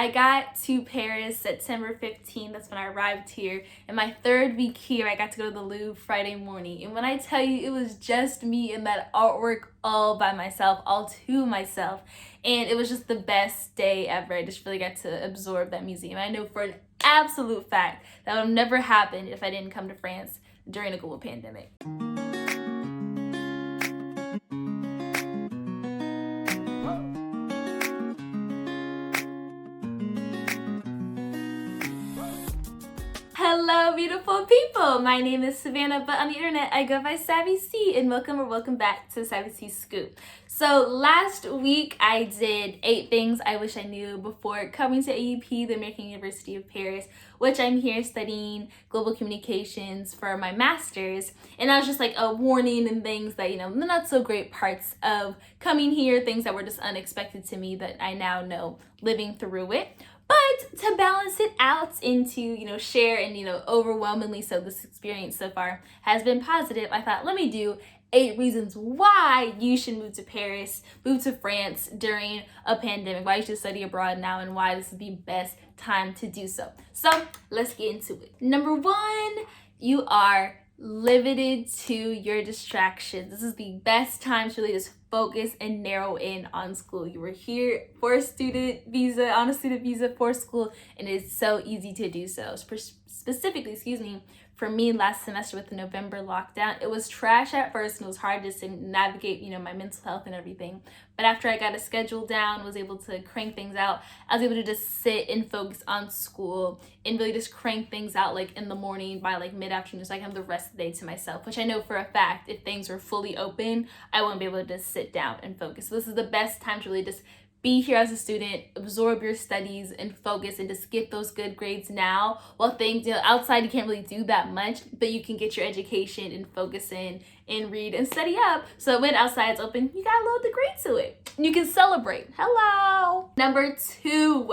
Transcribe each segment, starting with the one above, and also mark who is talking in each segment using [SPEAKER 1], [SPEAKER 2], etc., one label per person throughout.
[SPEAKER 1] I got to Paris September 15th. That's when I arrived here. And my third week here, I got to go to the Louvre Friday morning. And when I tell you, it was just me and that artwork all by myself, all to myself. And it was just the best day ever. I just really got to absorb that museum. I know for an absolute fact that would have never happened if I didn't come to France during a global pandemic. Hello, beautiful people. My name is Savannah, but on the internet I go by Savvy C, and welcome back to Savvy C Scoop. So last week I did 8 things I wish I knew before coming to AUP, the American University of Paris, which I'm here studying global communications for my master's. And that was just like a warning and things that, the not so great parts of coming here, things that were just unexpected to me that I now know living through it. But to balance it out into, share and, overwhelmingly so this experience so far has been positive, I thought, let me do 8 reasons why you should move to Paris, move to France during a pandemic, why you should study abroad now, and why this is the best time to do so. So let's get into it. Number 1, you are limited to your distractions. This is the best time to really just focus and narrow in on school. You were here for a student visa, on a student visa for school, and it's so easy to do so. Specifically, for me last semester with the November lockdown, it was trash at first and it was hard just to navigate, my mental health and everything. But after I got a schedule down, was able to crank things out, I was able to just sit and focus on school and really just crank things out like in the morning by like mid-afternoon, so I can have the rest of the day to myself, which I know for a fact if things were fully open, I wouldn't be able to just sit down and focus. So this is the best time to really just be here as a student, absorb your studies and focus and just get those good grades now. While things, outside you can't really do that much, but you can get your education and focus in and read and study up. So when outside's open, you got a little degree to it. You can celebrate. Hello. Number 2,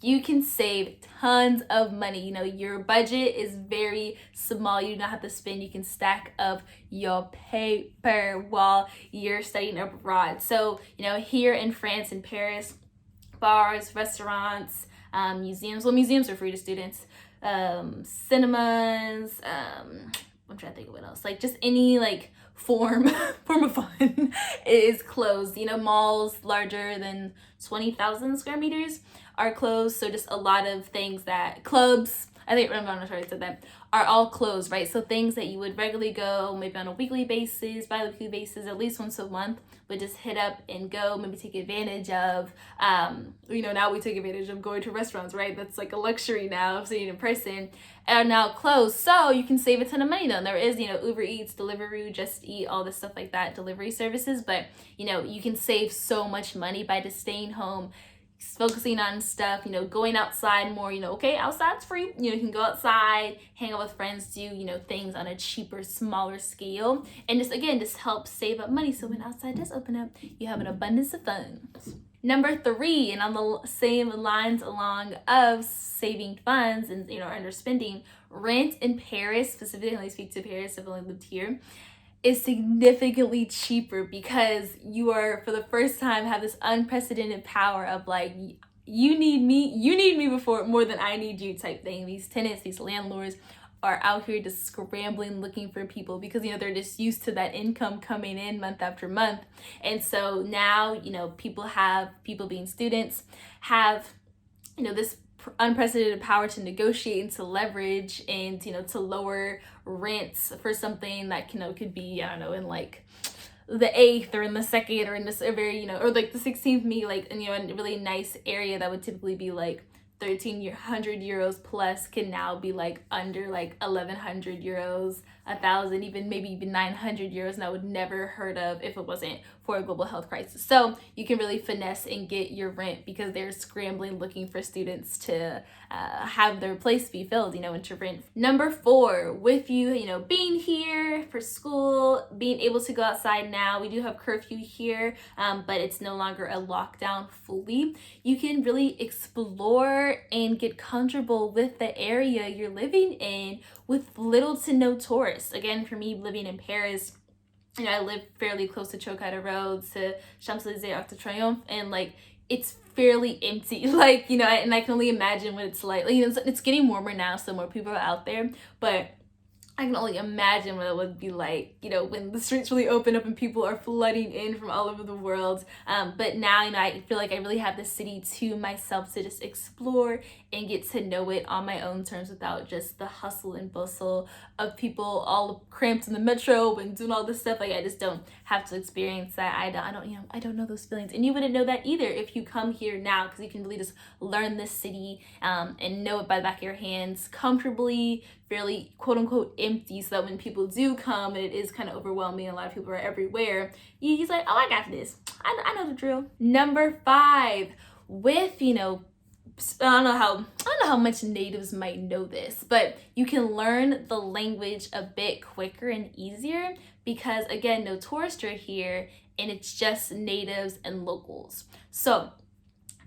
[SPEAKER 1] you can save tons of money. Your budget is very small. You do not have to spend. You can stack up your paper while you're studying abroad. So, here in France, in Paris, bars, restaurants, museums. Well, museums are free to students. Cinemas, I'm trying to think of what else. Like just any form of fun is closed. Malls larger than 20,000 square meters are closed. So just a lot of things that clubs, I think I'm not sure I said that, are all closed, right? So things that you would regularly go, maybe on a weekly basis, bi-weekly basis, at least once a month, would just hit up and go, maybe take advantage of, now we take advantage of going to restaurants, right? That's like a luxury now of seeing in person, are now closed. So you can save a ton of money though. And there is, Uber Eats, Deliveroo, Just Eat, all this stuff like that, delivery services. But, you can save so much money by just staying home, focusing on stuff, going outside more, okay, outside's free, you can go outside, hang out with friends, do, things on a cheaper, smaller scale, and just help save up money so when outside does open up, you have an abundance of funds. Number 3, and on the same lines along of saving funds and, underspending, rent in Paris, specifically when I speak to Paris, I've only lived here, is significantly cheaper because you are, for the first time, have this unprecedented power of you need me before more than I need you type thing. These tenants, these landlords are out here just scrambling, looking for people because, they're just used to that income coming in month after month. And so now, people being students have, this unprecedented power to negotiate and to leverage and to lower rents for something that could be in the 8th or in the 2nd or in this very or the 16th, in a really nice area that would typically be 1,300 euros plus can now be under 1,100 euros, 1,000, even maybe even 900 euros, and I would never heard of if it wasn't for a global health crisis. So you can really finesse and get your rent because they're scrambling looking for students to have their place be filled, and to rent. Number 4, with you, being here for school, being able to go outside now, we do have curfew here, but it's no longer a lockdown fully. You can really explore and get comfortable with the area you're living in with little to no tourists. Again, for me, living in Paris, I live fairly close to Chocada Road, to Champs-Élysées, Arc de Triomphe, and it's fairly empty. Like, you know, and I can only imagine what it's like. You know, it's getting warmer now, so more people are out there, but I can only imagine what it would be like, you know, when the streets really open up and people are flooding in from all over the world. But now, you know, I feel like I really have the city to myself to just explore and get to know it on my own terms without just the hustle and bustle of people all cramped in the metro and doing all this stuff. Like, I just don't have to experience that. I don't know those feelings. And you wouldn't know that either if you come here now, because you can really just learn this city and know it by the back of your hands comfortably, fairly quote unquote empty, so that when people do come and it is kind of overwhelming, a lot of people are everywhere, he's like, oh, I got this. I know the drill. Number 5, with, you know, I don't know how much natives might know this, but you can learn the language a bit quicker and easier because, again, no tourists are here and it's just natives and locals. So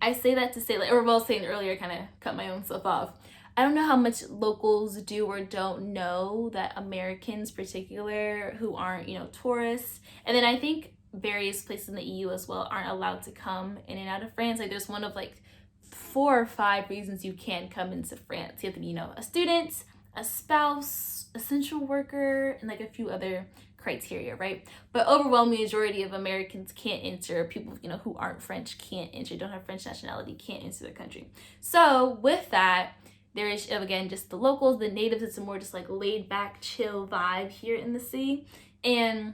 [SPEAKER 1] I say that to say, like, or I was saying earlier, kind of cut my own stuff off. I don't know how much locals do or don't know that Americans, particular, who aren't, you know, tourists, and then I think various places in the EU as well aren't allowed to come in and out of France. Like, there's one of like 4 or 5 reasons you can come into France. You have to be, you know, a student, a spouse, essential worker, and like a few other criteria, right? But overwhelming majority of Americans can't enter. People, you know, who aren't French can't enter, don't have French nationality, can't enter the country. So with that, there is, again, just the locals, the natives. It's a more just like laid back, chill vibe here in the city. And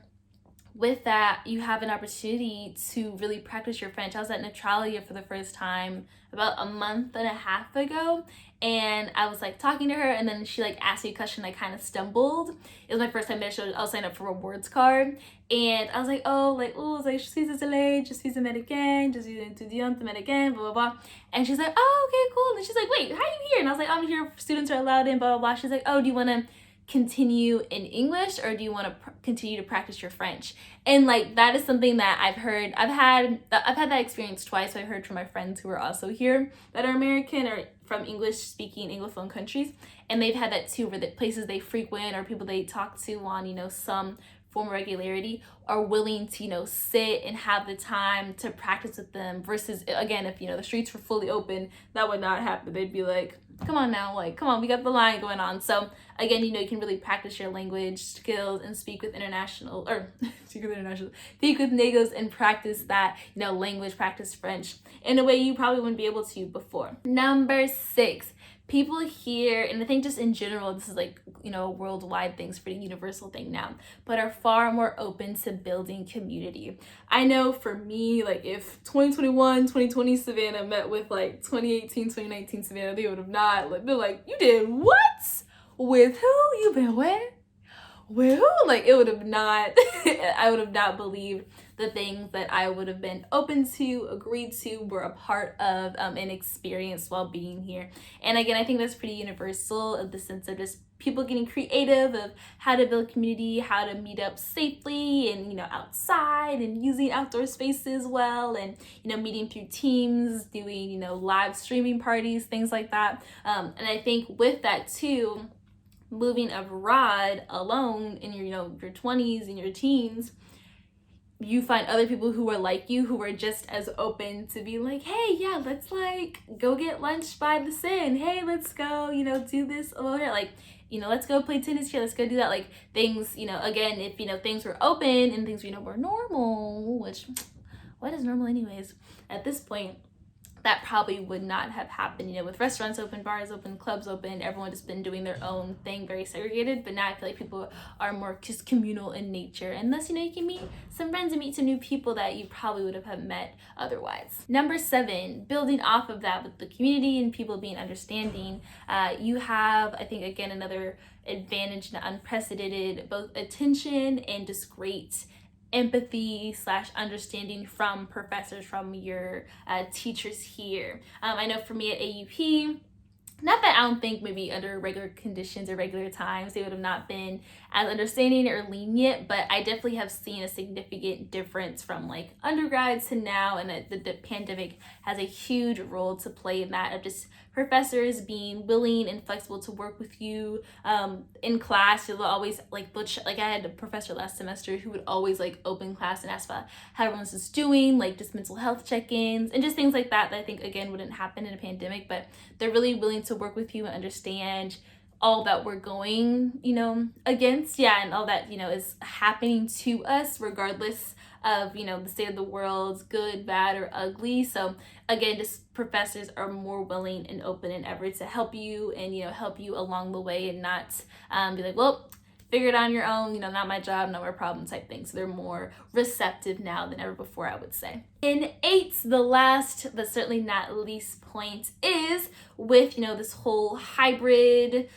[SPEAKER 1] with that, you have an opportunity to really practice your French. I was at Neutralia for the first time about a month and a half ago, and I was like talking to her, and then she like asked me a question. I kind of stumbled. It was my first time there. I was signing up for a rewards card, and I was like, je suis désolée, je suis américaine, je suis étudiante américaine, blah, blah, blah. And she's like, oh, okay, cool. And she's like, wait, how are you here? And I was like, I'm here, students are allowed in, blah, blah, blah. She's like, oh, do you want to continue in English or do you want to continue to practice your French? And like, that is something that I've heard. I've had that experience twice. I heard from my friends who are also here that are American or from English speaking Anglophone countries, and they've had that too, where the places they frequent or people they talk to on, you know, some form of regularity are willing to, you know, sit and have the time to practice with them, versus, again, if, you know, the streets were fully open, that would not happen. They'd be like, come on now, like, come on, we got the line going on. So again, you know, you can really practice your language skills and speak with natives and practice that, you know, language, practice French in a way you probably wouldn't be able to before. Number 6, people here, and I think just in general, this is like, you know, a worldwide thing, it's a pretty universal thing now, but are far more open to building community. I know for me, like, if 2021, 2020 Savannah met with like 2018, 2019 Savannah, they would have not, like, they're like, you did what? With who? You been where? With who? Like, it would have not, I would have not believed the things that I would have been open to, agreed to, were a part of and experienced while being here. And again, I think that's pretty universal, of the sense of just people getting creative of how to build community, how to meet up safely and, you know, outside, and using outdoor spaces well, and, you know, meeting through teams, doing, you know, live streaming parties, things like that. And I think with that too, moving abroad alone in your, you know, your 20s and your teens, you find other people who are like you, who are just as open to be like, hey, yeah, let's like go get lunch by the Seine. Hey, let's go, you know, do this over here. Like, you know, let's go play tennis here. Let's go do that. Like, things, you know, again, if, you know, things were open and things, you know, were normal, which, what is normal anyways at this point, that probably would not have happened. You know, with restaurants open, bars open, clubs open, everyone just been doing their own thing, very segregated. But now I feel like people are more just communal in nature, and thus, you know, you can meet some friends and meet some new people that you probably would have met otherwise. Number 7, building off of that with the community and people being understanding, you have, I think, again, another advantage and unprecedented both attention and just great empathy / understanding from professors, from your teachers here. I know for me at AUP, Not that I don't think maybe under regular conditions or regular times they would have not been as understanding or lenient, but I definitely have seen a significant difference from like undergrads to now, and the pandemic has a huge role to play in that, of just professors being willing and flexible to work with you in class. You'll always like I had a professor last semester who would always like open class and ask about how everyone's just doing, like just mental health check-ins and just things like that I think again wouldn't happen in a pandemic, but they're really willing to work with you and understand all that we're going, against, and all that, is happening to us regardless of, the state of the world, good, bad, or ugly. So again, just professors are more willing and open and ever to help you and, help you along the way, and not be like, well, figure it out on your own, not my job, not my problem type thing. So they're more receptive now than ever before, I would say. In 8, the last but certainly not least point is with, this whole hybrid,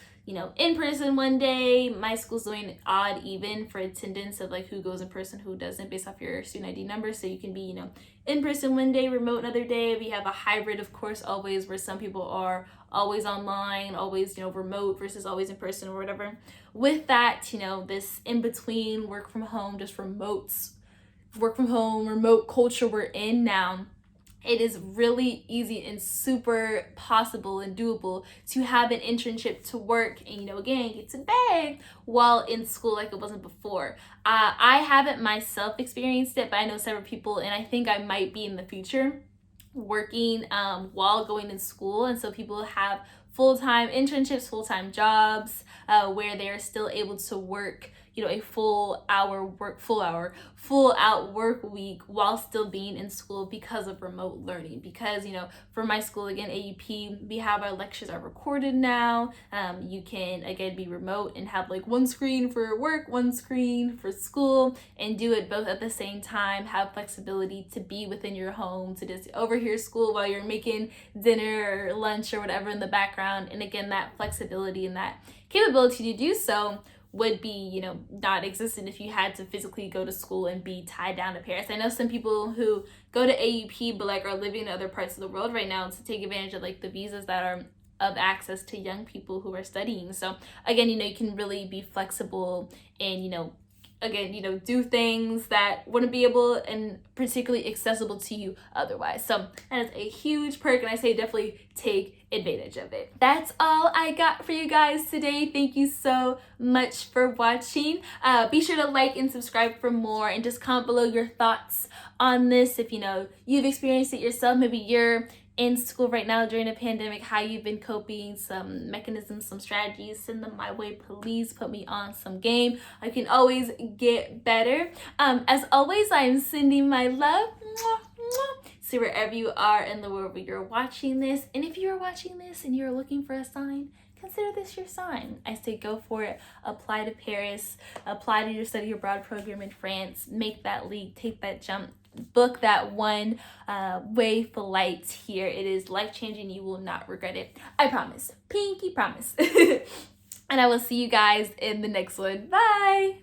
[SPEAKER 1] in person one day. My school's doing odd even for attendance of like who goes in person, who doesn't, based off your student ID number. So you can be, in person one day, remote another day. We have a hybrid, of course, always, where some people are always online, always, remote versus always in person or whatever. With that, this in between work from home, just work from home, remote culture we're in now, it is really easy and super possible and doable to have an internship to work and, again, get to bed while in school like it wasn't before. I haven't myself experienced it, but I know several people, and I think I might be in the future working while going in school. And so people have full-time internships, full-time jobs, where they are still able to work, a full out work week while still being in school because of remote learning. Because, for my school, again, AUP, we have our lectures are recorded now. You can, again, be remote and have like one screen for work, one screen for school, and do it both at the same time. Have flexibility to be within your home, to just overhear school while you're making dinner or lunch or whatever in the background. And again, that flexibility and that capability to do so would be, not existent if you had to physically go to school and be tied down to Paris. I know some people who go to AUP but like are living in other parts of the world right now to take advantage of like the visas that are of access to young people who are studying. So again, you can really be flexible and, again, do things that wouldn't be able and particularly accessible to you otherwise. So that is a huge perk, and I say definitely take advantage of it. That's all I got for you guys today. Thank you so much for watching. Be sure to like and subscribe for more, and just comment below your thoughts on this. If you've experienced it yourself, maybe you're in school right now during a pandemic, how you've been coping, some mechanisms, some strategies, send them my way. Please put me on some game. I can always get better. As always, I am sending my love. So wherever you are in the world where you're watching this, and if you're watching this and you're looking for a sign, consider this your sign. I say go for it. Apply to Paris, apply to your study abroad program in France, make that leap, take that jump, book that one way flight here. It is life-changing. You will not regret it. I promise. Pinky promise. And I will see you guys in the next one. Bye.